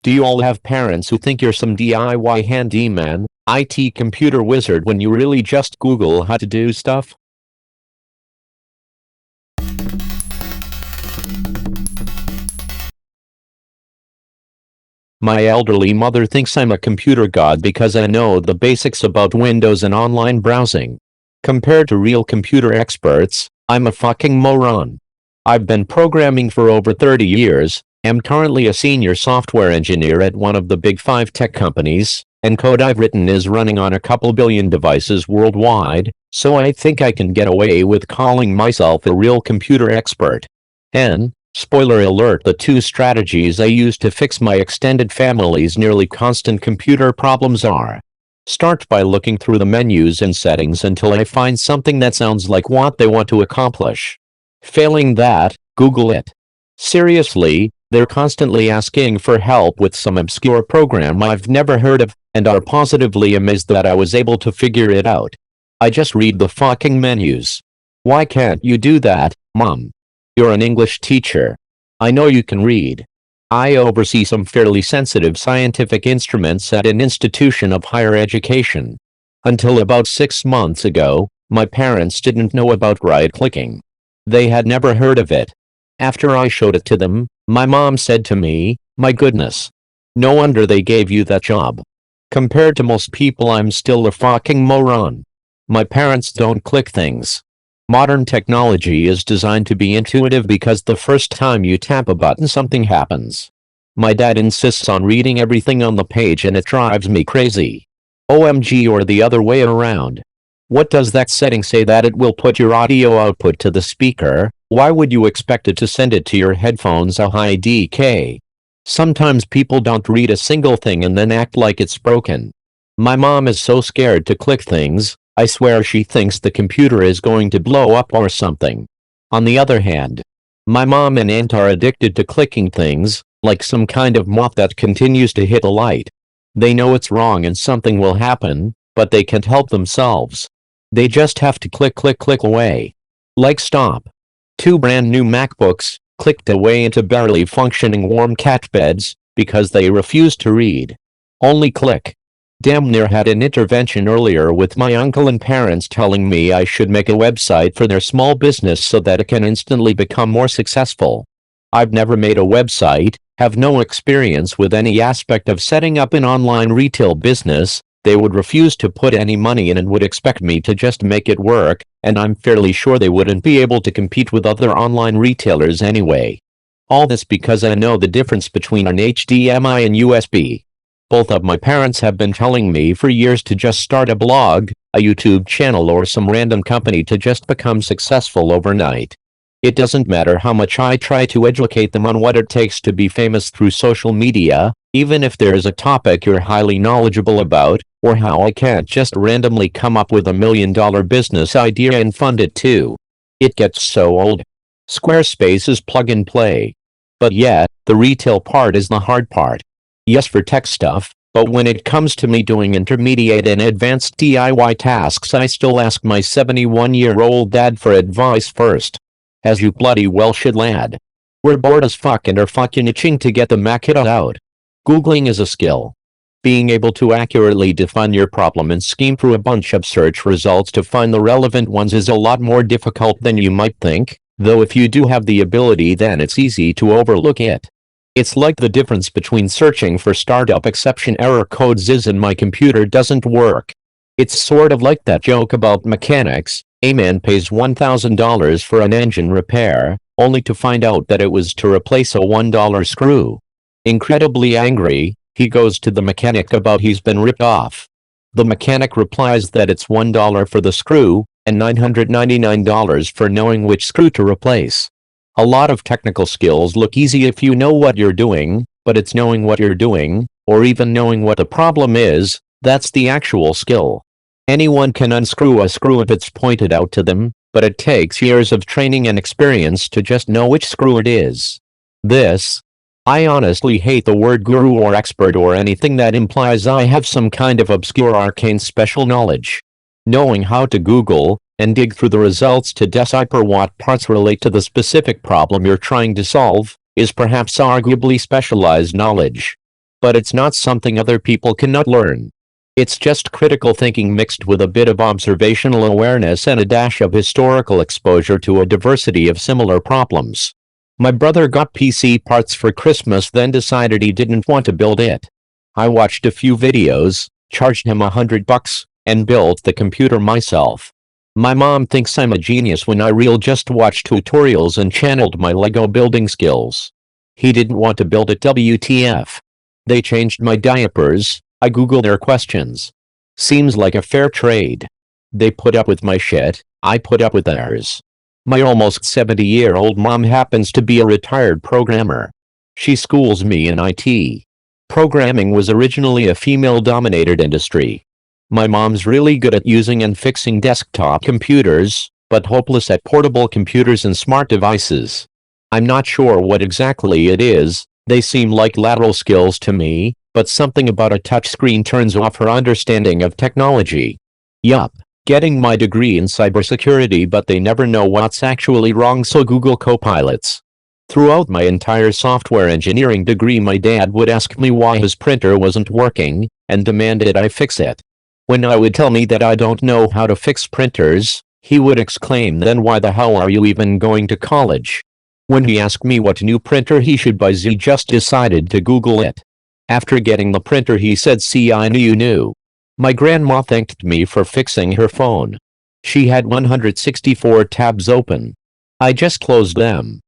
Do you all have parents who think you're some DIY handyman, IT computer wizard when you really just Google how to do stuff? My elderly mother thinks I'm a computer god because I know the basics about Windows and online browsing. Compared to real computer experts, I'm a fucking moron. I've been programming for over 30 years, am currently a senior software engineer at one of the big 5 tech companies, and code I've written is running on a couple billion devices worldwide, so I think I can get away with calling myself a real computer expert. And, spoiler alert, the 2 strategies I use to fix my extended family's nearly constant computer problems are: start by looking through the menus and settings until I find something that sounds like what they want to accomplish. Failing that, Google it. Seriously, they're constantly asking for help with some obscure program I've never heard of, and are positively amazed that I was able to figure it out. I just read the fucking menus. Why can't you do that, Mom? You're an English teacher. I know you can read. I oversee some fairly sensitive scientific instruments at an institution of higher education. Until about 6 months ago, my parents didn't know about right-clicking. They had never heard of it. After I showed it to them, my mom said to me, "My goodness. No wonder they gave you that job. Compared to most people, I'm still a fucking moron." My parents don't click things. Modern technology is designed to be intuitive because the first time you tap a button, something happens. My dad insists on reading everything on the page and it drives me crazy. OMG, or the other way around. What does that setting say that it will put your audio output to the speaker? Why would you expect it to send it to your headphones? A high DK. Sometimes people don't read a single thing and then act like it's broken. My mom is so scared to click things, I swear she thinks the computer is going to blow up or something. On the other hand, my mom and aunt are addicted to clicking things, like some kind of moth that continues to hit a light. They know it's wrong and something will happen, but they can't help themselves. They just have to click, click, click away. Like stop. 2 brand new MacBooks clicked away into barely functioning warm cat beds because they refused to read. Only click. Damn near had an intervention earlier with my uncle and parents telling me I should make a website for their small business so that it can instantly become more successful. I've never made a website, have no experience with any aspect of setting up an online retail business. They would refuse to put any money in and would expect me to just make it work, and I'm fairly sure they wouldn't be able to compete with other online retailers anyway. All this because I know the difference between an HDMI and USB. Both of my parents have been telling me for years to just start a blog, a YouTube channel, or some random company to just become successful overnight. It doesn't matter how much I try to educate them on what it takes to be famous through social media, even if there is a topic you're highly knowledgeable about, or how I can't just randomly come up with $1 million business idea and fund it too. It gets so old. Squarespace is plug and play. But yet, the retail part is the hard part. Yes, for tech stuff, but when it comes to me doing intermediate and advanced DIY tasks, I still ask my 71-year-old dad for advice first. As you bloody well should, lad. We're bored as fuck and are fucking itching to get the Mac hit out. Googling is a skill. Being able to accurately define your problem and skim through a bunch of search results to find the relevant ones is a lot more difficult than you might think, though if you do have the ability, then it's easy to overlook it. It's like the difference between searching for startup exception error codes is and my computer doesn't work. It's sort of like that joke about mechanics. A man pays $1,000 for an engine repair, only to find out that it was to replace a $1 screw. Incredibly angry, he goes to the mechanic about he's been ripped off. The mechanic replies that it's $1 for the screw, and $999 for knowing which screw to replace. A lot of technical skills look easy if you know what you're doing, but it's knowing what you're doing, or even knowing what the problem is, that's the actual skill. Anyone can unscrew a screw if it's pointed out to them, but it takes years of training and experience to just know which screw it is. I honestly hate the word guru or expert or anything that implies I have some kind of obscure arcane special knowledge. Knowing how to Google and dig through the results to decipher what parts relate to the specific problem you're trying to solve is perhaps arguably specialized knowledge. but it's not something other people cannot learn. It's just critical thinking mixed with a bit of observational awareness and a dash of historical exposure to a diversity of similar problems. My brother got PC parts for Christmas, then decided he didn't want to build it. I watched a few videos, charged him $100, and built the computer myself. My mom thinks I'm a genius when I just watched tutorials and channeled my Lego building skills. He didn't want to build it, WTF. They changed my diapers, I Googled their questions. Seems like a fair trade. They put up with my shit, I put up with theirs. My almost 70-year-old mom happens to be a retired programmer. She schools me in IT. Programming was originally a female-dominated industry. My mom's really good at using and fixing desktop computers, but hopeless at portable computers and smart devices. I'm not sure what exactly it is, they seem like lateral skills to me, but something about a touchscreen turns off her understanding of technology. Yup, getting my degree in cybersecurity, but they never know what's actually wrong, so Google Copilots. Throughout my entire software engineering degree, my dad would ask me why his printer wasn't working, and demanded I fix it. When I would tell me that I don't know how to fix printers, he would exclaim, "Then why the hell are you even going to college?" When he asked me what new printer he should buy, he just decided to Google it. After getting the printer, he said, "See, I knew you knew." My grandma thanked me for fixing her phone. She had 164 tabs open. I just closed them.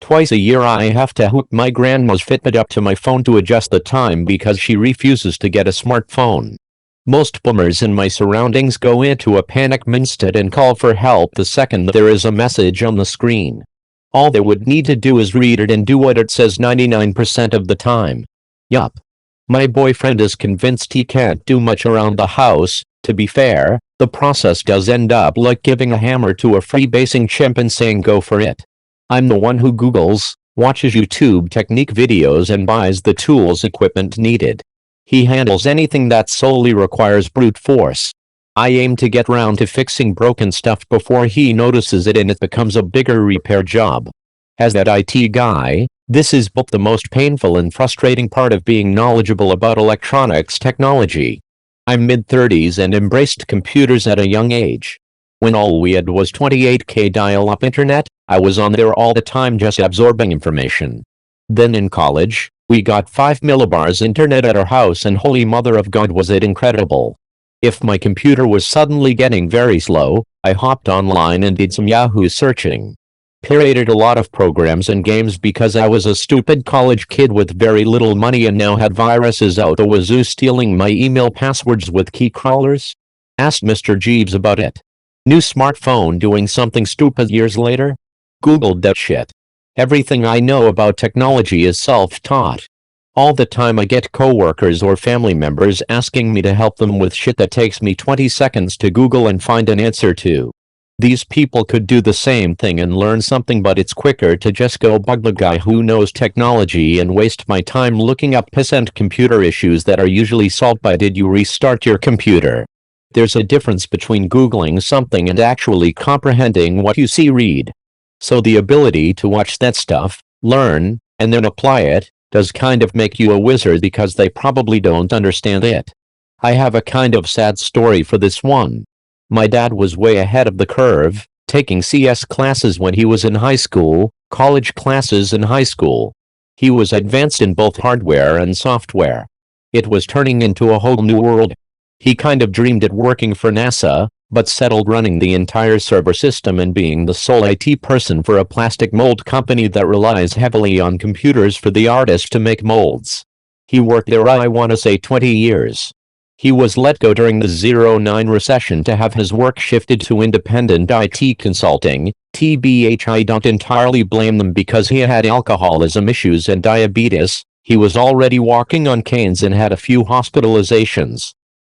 Twice a year I have to hook my grandma's Fitbit up to my phone to adjust the time because she refuses to get a smartphone. Most boomers in my surroundings go into a panic instant and call for help the second there is a message on the screen. All they would need to do is read it and do what it says 99% of the time. Yup. My boyfriend is convinced he can't do much around the house. To be fair, the process does end up like giving a hammer to a freebasing chimp and saying go for it. I'm the one who Googles, watches YouTube technique videos, and buys the tools equipment needed. He handles anything that solely requires brute force. I aim to get round to fixing broken stuff before he notices it and it becomes a bigger repair job. As that IT guy, this is both the most painful and frustrating part of being knowledgeable about electronics technology. I'm mid-30s and embraced computers at a young age. When all we had was 28K dial-up internet, I was on there all the time just absorbing information. Then in college, we got 5 millibars internet at our house, and holy mother of God was it incredible. If my computer was suddenly getting very slow, I hopped online and did some Yahoo searching. Pirated a lot of programs and games because I was a stupid college kid with very little money and now had viruses out the wazoo stealing my email passwords with key crawlers. Asked Mr. Jeeves about it. New smartphone doing something stupid years later? Googled that shit. Everything I know about technology is self-taught. All the time I get coworkers or family members asking me to help them with shit that takes me 20 seconds to Google and find an answer to. These people could do the same thing and learn something, but it's quicker to just go bug the guy who knows technology and waste my time looking up pissant computer issues that are usually solved by "Did you restart your computer?" There's a difference between Googling something and actually comprehending what you see read. So the ability to watch that stuff, learn, and then apply it, does kind of make you a wizard because they probably don't understand it. I have a kind of sad story for this one. My dad was way ahead of the curve, taking CS classes when he was in high school, college classes in high school. He was advanced in both hardware and software. It was turning into a whole new world. He kind of dreamed it working for NASA, but settled running the entire server system and being the sole IT person for a plastic mold company that relies heavily on computers for the artist to make molds. He worked there, I want to say, 20 years. He was let go during the '09 recession to have his work shifted to independent IT consulting. TBH, I don't entirely blame them because he had alcoholism issues and diabetes. He was already walking on canes and had a few hospitalizations.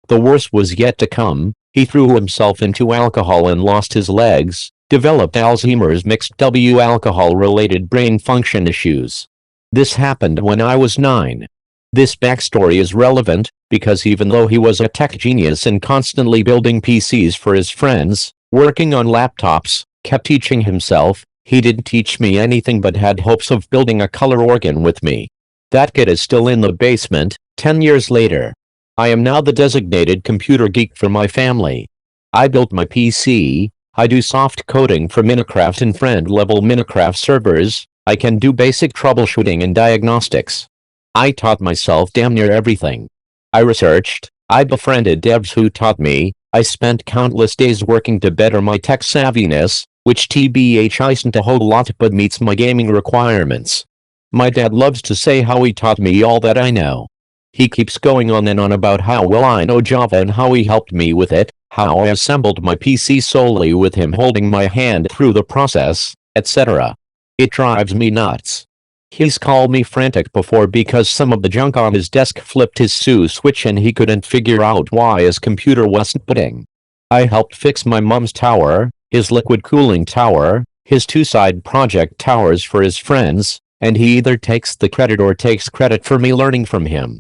The worst was yet to come. He threw himself into alcohol and lost his legs, developed Alzheimer's, mixed W alcohol-related brain function issues. This happened when I was 9. This backstory is relevant because even though he was a tech genius and constantly building PCs for his friends, working on laptops, kept teaching himself, he didn't teach me anything but had hopes of building a color organ with me. That kit is still in the basement, 10 years later, I am now the designated computer geek for my family. I built my PC, I do soft coding for Minecraft and friend-level Minecraft servers, I can do basic troubleshooting and diagnostics. I taught myself damn near everything. I researched, I befriended devs who taught me, I spent countless days working to better my tech savviness, which TBH isn't a whole lot but meets my gaming requirements. My dad loves to say how he taught me all that I know. He keeps going on and on about how well I know Java and how he helped me with it, how I assembled my PC solely with him holding my hand through the process, etc. It drives me nuts. He's called me frantic before because some of the junk on his desk flipped his switch and he couldn't figure out why his computer wasn't booting. I helped fix my mom's tower, his liquid cooling tower, his two side project towers for his friends, and he either takes the credit or takes credit for me learning from him.